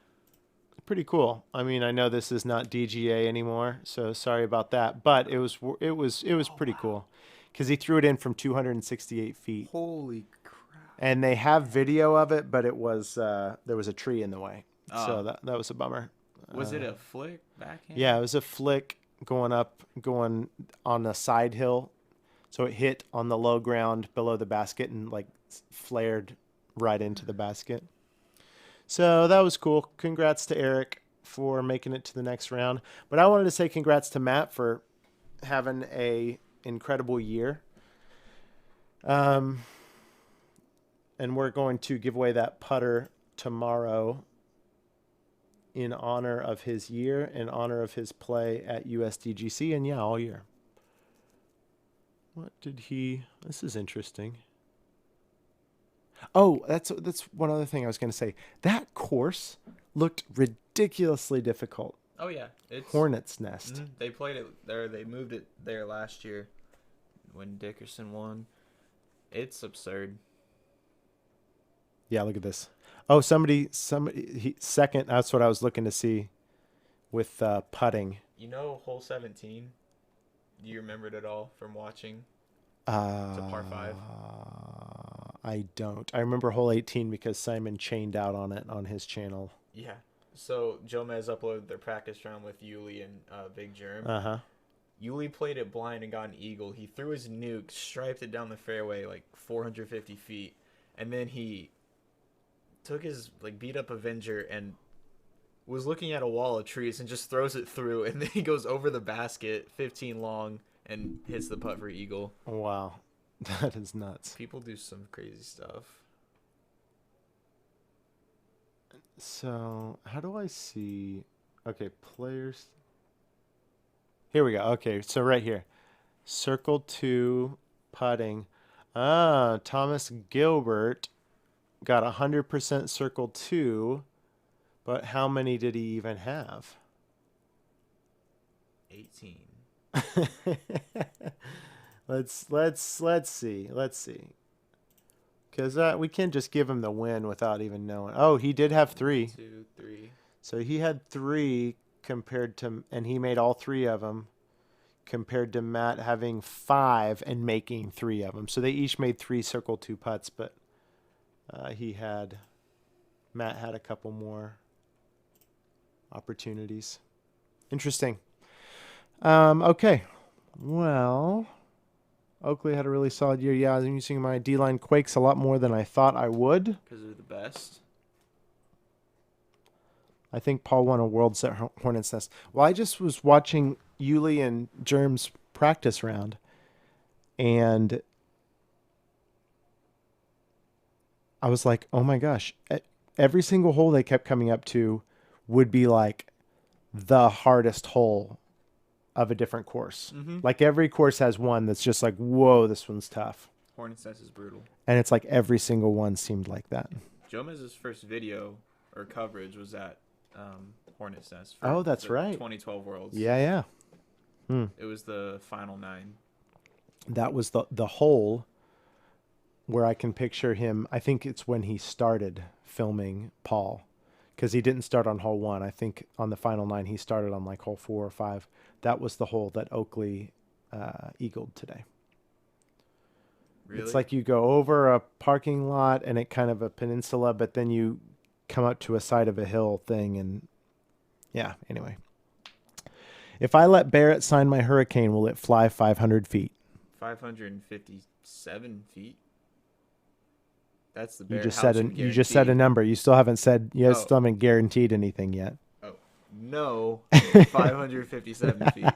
Pretty cool. I mean, I know this is not DGA anymore, so sorry about that. But it was pretty cool because he threw it in from 268 feet. Holy crap! And they have video of it, but it was there was a tree in the way, so that was a bummer. Was it a flick backhand? Yeah, it was a flick going on a side hill, so it hit on the low ground below the basket and like flared right into the basket. So that was cool. Congrats to Eric for making it to the next round. But I wanted to say congrats to Matt for having a incredible year. And we're going to give away that putter tomorrow in honor of his year, in honor of his play at USDGC, and yeah, all year. This is interesting. Oh, that's one other thing I was going to say. That course looked ridiculously difficult. Oh yeah, it's Hornet's Nest. Mm-hmm. They played it there. They moved it there last year when Dickerson won. It's absurd. Yeah, look at this. Oh, somebody second. That's what I was looking to see with putting. Hole 17. Do you remember it at all from watching? It's a par 5. I don't. I remember hole 18 because Simon chained out on it on his channel. Yeah. So Jomez uploaded their practice round with Yuli and Big Germ. Uh-huh. Yuli played it blind and got an eagle. He threw his nuke, striped it down the fairway like 450 feet, and then he took his beat up Avenger and was looking at a wall of trees and just throws it through, and then he goes over the basket 15 long and hits the putt for eagle. Wow. That is nuts. People do some crazy stuff. So, how do I see? Okay, players. Here we go. Okay, so right here. Circle 2 putting. Thomas Gilbert got 100% circle 2, but how many did he even have? 18. Let's see. Because we can't just give him the win without even knowing. Oh, he did have 3. 1, 2, 3. So he had 3 compared to, and he made all 3 of them, compared to Matt having 5 and making 3 of them. So they each made 3 circle 2 putts, but Matt had a couple more opportunities. Interesting. Okay. Well, Oakley had a really solid year. Yeah, I'm using my D-line Quakes a lot more than I thought I would. Because they're the best. I think Paul won a Worlds at Hornets Nest. Well, I just was watching Yuli and Germ's practice round, and I was like, oh my gosh. Every single hole they kept coming up to would be like the hardest hole of a different course. Mm-hmm. Like every course has one that's just like, whoa, this one's tough. Hornets Nest is brutal. And it's like every single one seemed like that. Jomez's first video or coverage was at Hornets Nest. Oh, that's right. 2012 Worlds. Yeah. It was the final 9. That was the hole where I can picture him. I think it's when he started filming Paul, because he didn't start on hole 1. I think on the final 9 he started on like hole 4 or 5. That was the hole that Oakley eagled today. Really? It's like you go over a parking lot and it kind of a peninsula, but then you come up to a side of a hill thing, and yeah, anyway. If I let Barrett sign my Hurricane, will it fly 500 feet? 557 feet. That's the You Barrett just said Housen you just said a guarantee. number. You still haven't said Oh. still haven't guaranteed anything yet. Oh, no. 557 feet.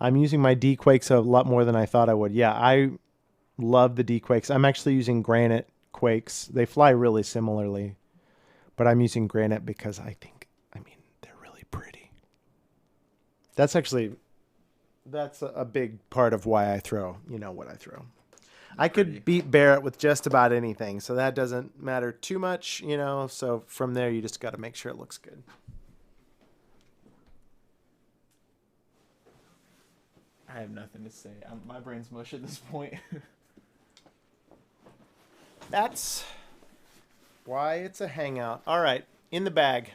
I'm using my D-Quakes a lot more than I thought I would. Yeah, I love the D-Quakes. I'm actually using Granite Quakes. They fly really similarly, but I'm using Granite because I mean, they're really pretty. That's a big part of why I throw, what I throw. I could beat Barrett with just about anything, so that doesn't matter too much, so from there you just got to make sure it looks good. I have nothing to say. My brain's mush at this point. That's why it's a hangout. All right, in the bag.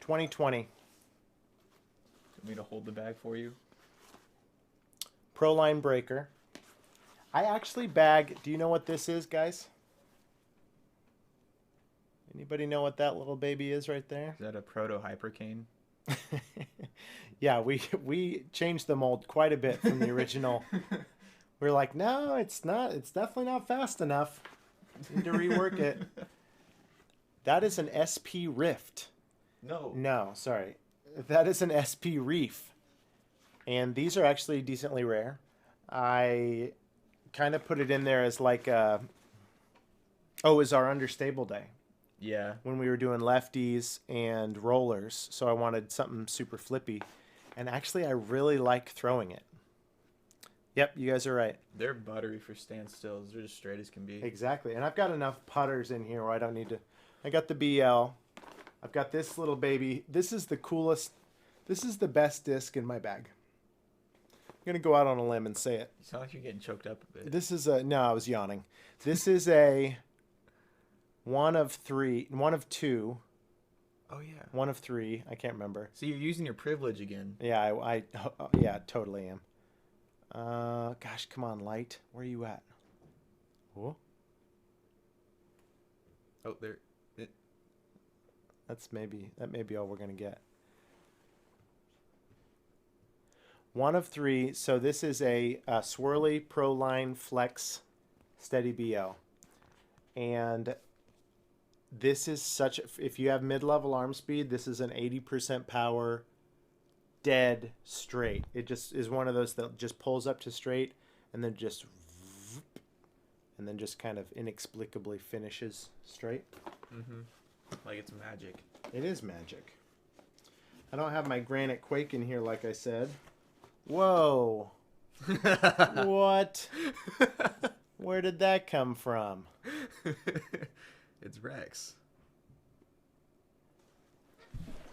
2020. Want me to hold the bag for you? Proline Breaker. I actually bag. Do you know what this is, guys? Anybody know what that little baby is right there? Is that a proto hypercane? Yeah, we changed the mold quite a bit from the original. We're like, no, it's not. It's definitely not fast enough. Need to rework it. That is an SP Rift. No, sorry. That is an SP Reef. And these are actually decently rare. I kind of put it in there as like it was our understable day Yeah. when we were doing lefties and rollers. So I wanted something super flippy. And actually, I really like throwing it. Yep, you guys are right. They're buttery for standstills. They're just straight as can be. Exactly. And I've got enough putters in here where I don't need to. I got the BL. I've got this little baby. This is the coolest. This is the best disc in my bag. I'm going to go out on a limb and say it. You sound like you're getting choked up a bit. This is a. No, I was yawning. This is a one of two. Oh, yeah. One of 3. I can't remember. So you're using your privilege again. Yeah, yeah, totally am. Gosh, come on, light. Where are you at? Oh, Oh, there. that may be all we're gonna get. One of 3. So this is a Swirly Proline Flex Steady BL, and this is such. If you have mid-level arm speed, this is an 80% power, dead straight. It just is one of those that just pulls up to straight and then just kind of inexplicably finishes straight. Mm-hmm. Like it's magic. It is magic. I don't have my Granite Quake in here, like I said. Whoa. What? Where did that come from? It's Rex.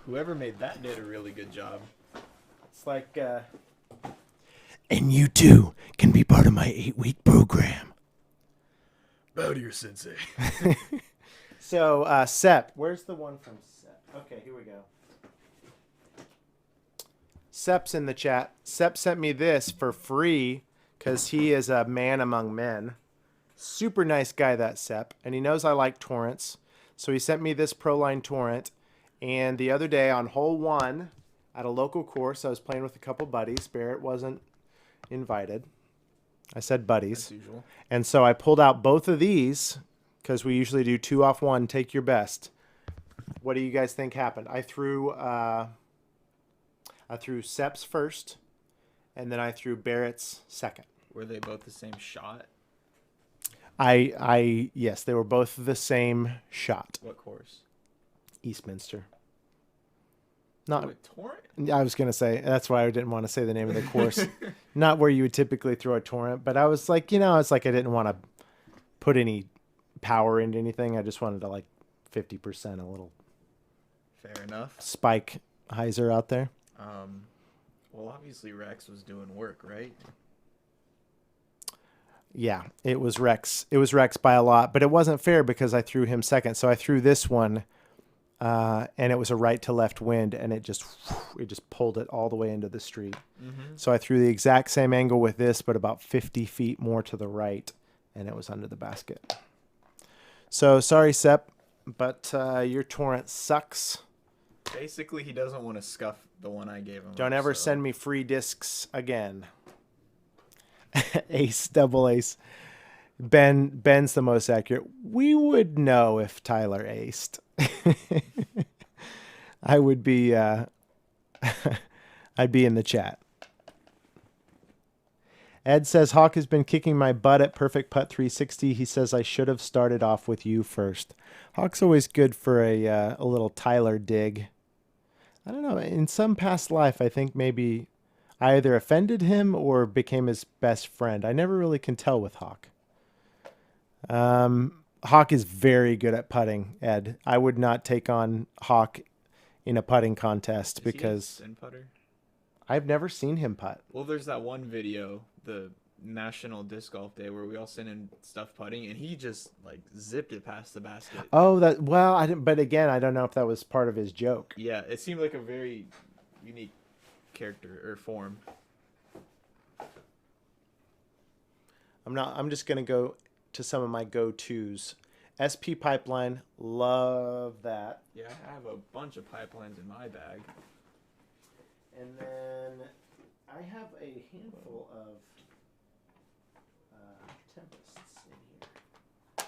Whoever made that did a really good job. It's like, and you too can be part of my 8-week program. Bow to your sensei. So, Sep, where's the one from Sep? Okay, here we go. Sep's in the chat. Sep sent me this for free because he is a man among men. Super nice guy, that Sep. And he knows I like torrents. So he sent me this Proline torrent. And the other day on hole 1 at a local course, I was playing with a couple buddies. Barrett wasn't invited. I said buddies. As usual. And so I pulled out both of these because we usually do 2 off 1. Take your best. What do you guys think happened? I threw Sepp's first, and then I threw Barrett's second. Were they both the same shot? Yes, they were both the same shot. What course? Eastminster. Not. Oh, torrent? I was gonna say that's why I didn't want to say the name of the course. Not where you would typically throw a torrent, but I was like, it's like I didn't want to put any power into anything. I just wanted to like 50% a little. Fair enough. Spike hyzer out there. Well, obviously Rex was doing work, right? Yeah, it was Rex. It was Rex by a lot, but it wasn't fair because I threw him second. So I threw this one, and it was a right to left wind, and it just pulled it all the way into the street. Mm-hmm. So I threw the exact same angle with this, but about 50 feet more to the right, and it was under the basket. So sorry, Sepp, but your torrent sucks. Basically, he doesn't want to scuff the one I gave him. Don't ever send me free discs again. Ace, double ace. Ben's the most accurate. We would know if Tyler aced. I would be I'd be in the chat. Ed says Hawk has been kicking my butt at Perfect Putt 360. He says I should have started off with you first. Hawk's always good for a little Tyler dig. I don't know. In some past life, I think maybe I either offended him or became his best friend. I never really can tell with Hawk. Hawk is very good at putting, Ed. I would not take on Hawk in a putting contest because he a putter? I've never seen him putt. Well, there's that one video, the National Disc Golf Day, where we all sent in stuff putting, and he just like zipped it past the basket. Oh, I didn't. But again, I don't know if that was part of his joke. Yeah, it seemed like a very unique character or form. I'm just gonna go to some of my go-tos. SP Pipeline, love that. Yeah, I have a bunch of pipelines in my bag. And then I have a handful of Tempests in here.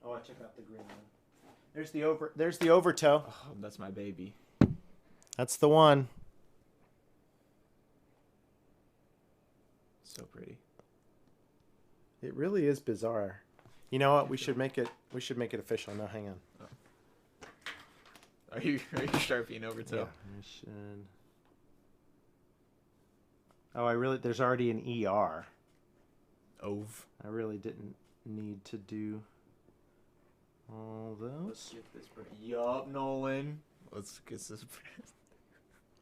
Oh, I took out the green one. There's the overtoe. Oh, that's my baby. That's the one. So pretty. It really is bizarre. You know what? We should make it official. No, hang on. Oh. Are you sharpieing overtoe? Yeah, I should. Oh, there's already an ER. Ove. I really didn't need to do all those. Let's get this. Yup, Nolan. Let's get this.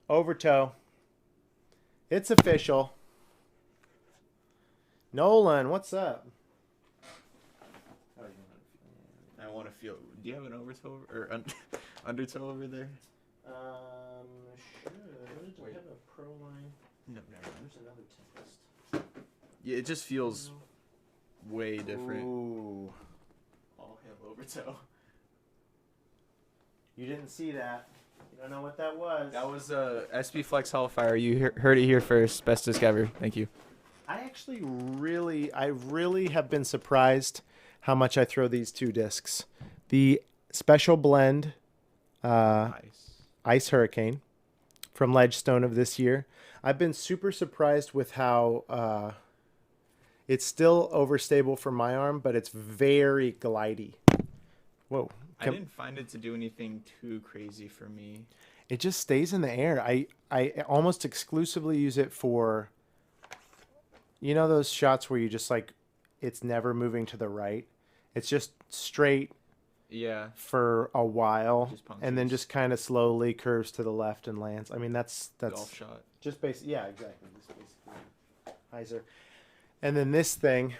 Overtoe. It's official. Nolan, what's up? I want to feel. Do you have an overtoe or undertoe over there? Should. Do I have a pro line? No, never mind. There's another Tempest. Yeah, it just feels way different. Ooh. All hail overtoe. You didn't see that. You don't know what that was. That was SP Flex Hellfire. You heard it here first. Best disc ever. Thank you. I really have been surprised how much I throw these two discs. The special blend Ice Hurricane from Ledgestone of this year. I've been super surprised with how it's still overstable for my arm, but it's very glidey. Whoa. I didn't find it to do anything too crazy for me. It just stays in the air. I almost exclusively use it for, you know, those shots where you just like, it's never moving to the right. It's just straight. Yeah. For a while, and then just kind of slowly curves to the left and lands. I mean, that's golf shot. Just basically, yeah, exactly. Just basically hyzer. And then this thing,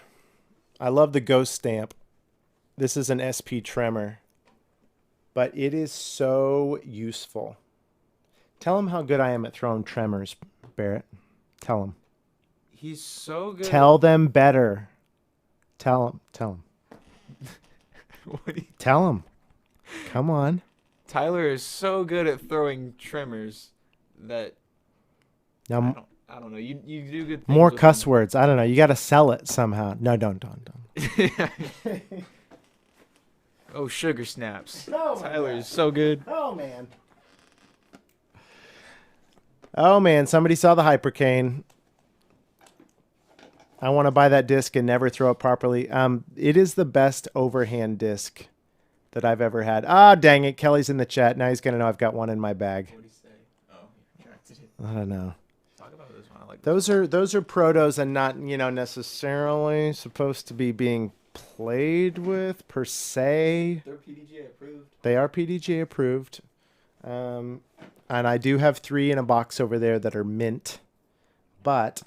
I love the ghost stamp. This is an SP Tremor, but it is so useful. Tell him how good I am at throwing tremors, Barrett. Tell him. He's so good. Tell them better. Tell him. Tell him. Come on. Tyler is so good at throwing tremors that now, I don't know. You do good things more with cuss him. words. I don't know. You got to sell it somehow. No, don't. Oh, sugar snaps. Oh, my Tyler God. is so good. Oh, man. Oh, man. Somebody saw the Hypercane. I want to buy that disc and never throw it properly. It is the best overhand disc that I've ever had. Ah, dang it. Kelly's in the chat. Now he's going to know I've got one in my bag. What did he say? Oh, he retracted it. I don't know. Talk about this one. I like Those are protos and not, necessarily supposed to be being played with per se. They're PDGA approved. They are PDGA approved. And I do have 3 in a box over there that are mint. But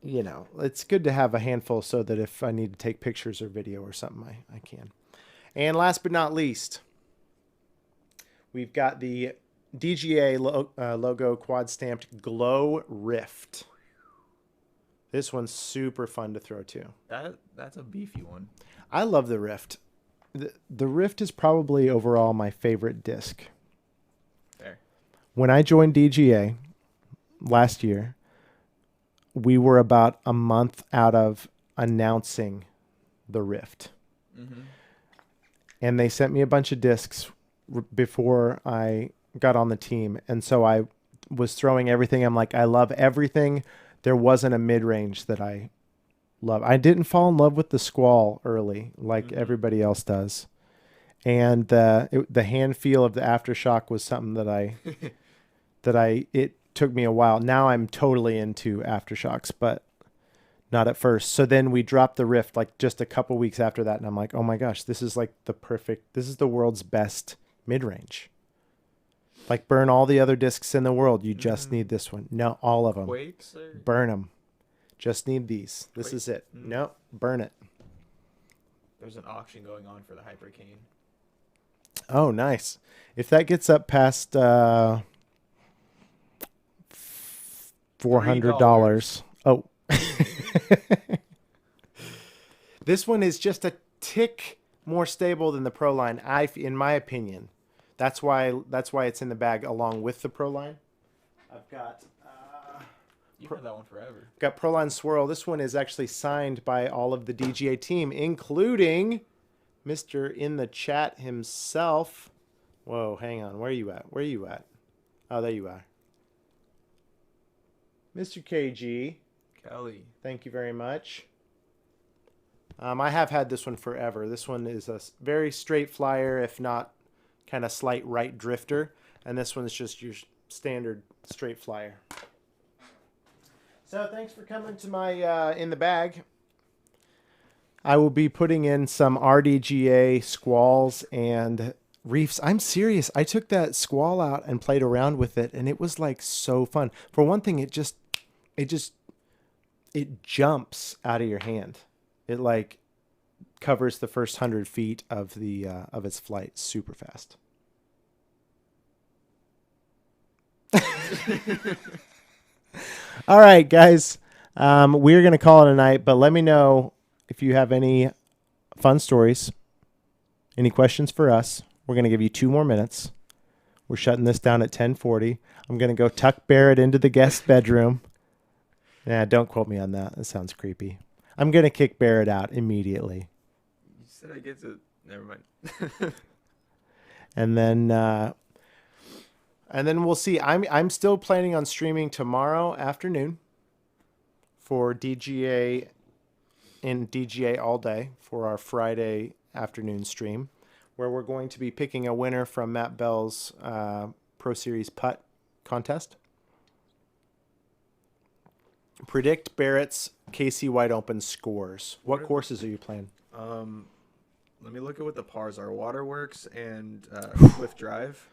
it's good to have a handful so that if I need to take pictures or video or something, I can. And last but not least, we've got the DGA logo quad stamped Glow Rift. This one's super fun to throw too. That's a beefy one. I love the Rift. The Rift is probably overall my favorite disc. Fair. When I joined DGA last year, we were about a month out of announcing the Rift. Mm-hmm. And they sent me a bunch of discs before I got on the team. And so I was throwing everything. I'm like, I love everything. There wasn't a mid-range that I love. I didn't fall in love with the Squall early like everybody else does. And the hand feel of the Aftershock was something that it took me a while. Now I'm totally into Aftershocks, but not at first. So then we dropped the Rift like just a couple weeks after that. And I'm like, oh my gosh, this is like this is the world's best mid-range. Like burn all the other discs in the world. You just need this one. No, all of them. Quakes or? Burn them. Just need these. This is it. No, burn it. There's an auction going on for the Hypercane. Oh, nice. If that gets up past $400. Oh. This one is just a tick more stable than the Pro line, in my opinion. That's why it's in the bag along with the Pro line. I've got You've had that one forever. got Pro line Swirl. This one is actually signed by all of the DGA team, including Mr. in the chat himself. Whoa, hang on. Where are you at? Oh, there you are. Mr. KG. Kelly. Thank you very much. I have had this one forever. This one is a very straight flyer, if not kind of slight right drifter. And this one is just your standard straight flyer. So thanks for coming to my in the bag. I will be putting in some RDGA squalls and reefs. I'm serious. I took that squall out and played around with it, and it was like so fun. For one thing, it jumps out of your hand. It like covers the first 100 feet of the of its flight super fast. All right, guys. We're going to call it a night, but let me know if you have any fun stories, any questions for us. We're going to give you 2 more minutes. We're shutting this down at 10:40. I'm going to go tuck Barrett into the guest bedroom. Nah, don't quote me on that. That sounds creepy. I'm going to kick Barrett out immediately. You said I get to... Never mind. And then we'll see. I'm still planning on streaming tomorrow afternoon for DGA and DGA all day for our Friday afternoon stream, where we're going to be picking a winner from Matt Bell's Pro Series putt contest. Predict Barrett's KC Wide Open scores. What courses are you playing? Let me look at what the pars are. Waterworks and Cliff Drive.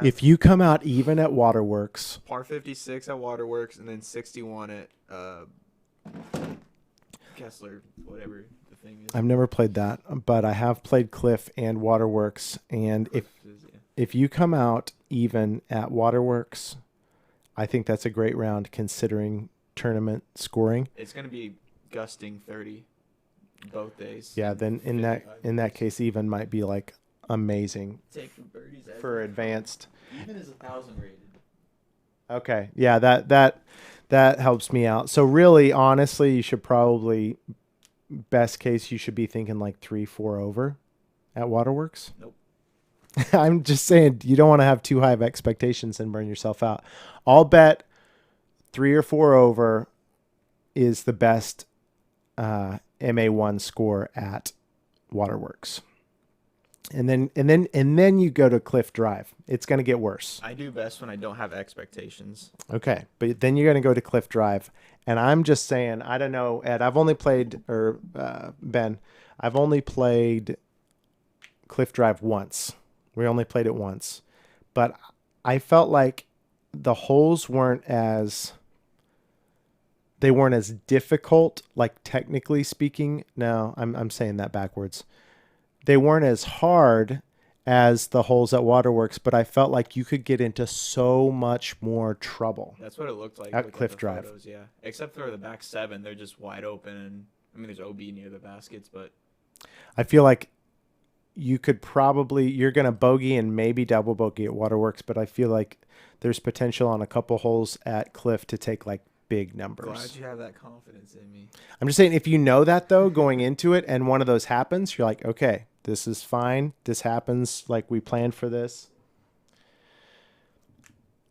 If you come out even at Waterworks, par 56 at Waterworks, and then 61 at Kessler, whatever the thing is. I've never played that, but I have played Cliff and Waterworks. And if you come out even at Waterworks, I think that's a great round considering tournament scoring. It's going to be gusting 30 both days. Yeah, then in that case, even might be like amazing Taking birdies for advanced. Even is 1,000 rated. Okay, yeah, that That helps me out. So really, honestly, you should probably, best case, you should be thinking like 3-4 over at Waterworks. Nope. I'm just saying you don't want to have too high of expectations and burn yourself out. I'll bet 3 or 4 over is the best MA1 score at Waterworks. And then you go to Cliff Drive. It's going to get worse. I do best when I don't have expectations. Okay, but then you're going to go to Cliff Drive, and I'm just saying, I don't know, Ed. I've only played, or Ben, I've only played Cliff Drive once. We only played it once, but I felt like the holes weren't as difficult, like technically speaking. No, I'm saying that backwards. They weren't as hard as the holes at Waterworks, but I felt like you could get into so much more trouble. That's what it looked like at looking Cliff the Drive. Photos, yeah, except for the back 7, they're just wide open. And I mean, there's OB near the baskets, but I feel like you're going to bogey and maybe double bogey at Waterworks, but I feel like there's potential on a couple holes at Cliff to take like big numbers. glad you have that confidence in me. I'm just saying, if you know that though, going into it, and one of those happens, you're like, okay, this is fine. This happens like we planned for this.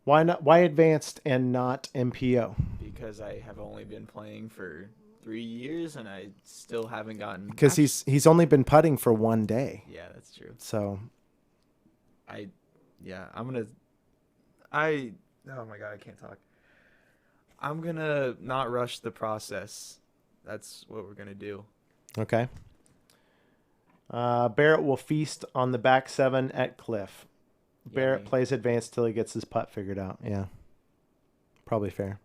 Why not? Why advanced and not MPO? Because I have only been playing for 3 years and I still haven't gotten. Because he's only been putting for 1 day. Yeah, that's true. So, Oh my God, I can't talk. I'm gonna not rush the process. That's what we're gonna do. okay. Barrett will feast on the back 7 at Cliff. Barrett Yummy. plays advanced till he gets his putt figured out. Yeah. Probably fair.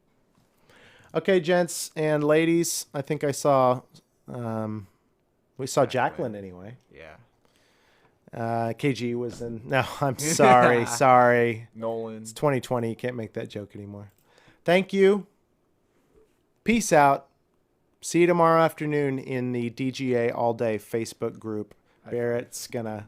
Okay, gents and ladies, I think I saw we saw Jacqueline anyway. Yeah. KG was in. No, I'm sorry. Nolan. It's 2020. You can't make that joke anymore. Thank you. Peace out. See you tomorrow afternoon in the DGA all day Facebook group. Barrett's gonna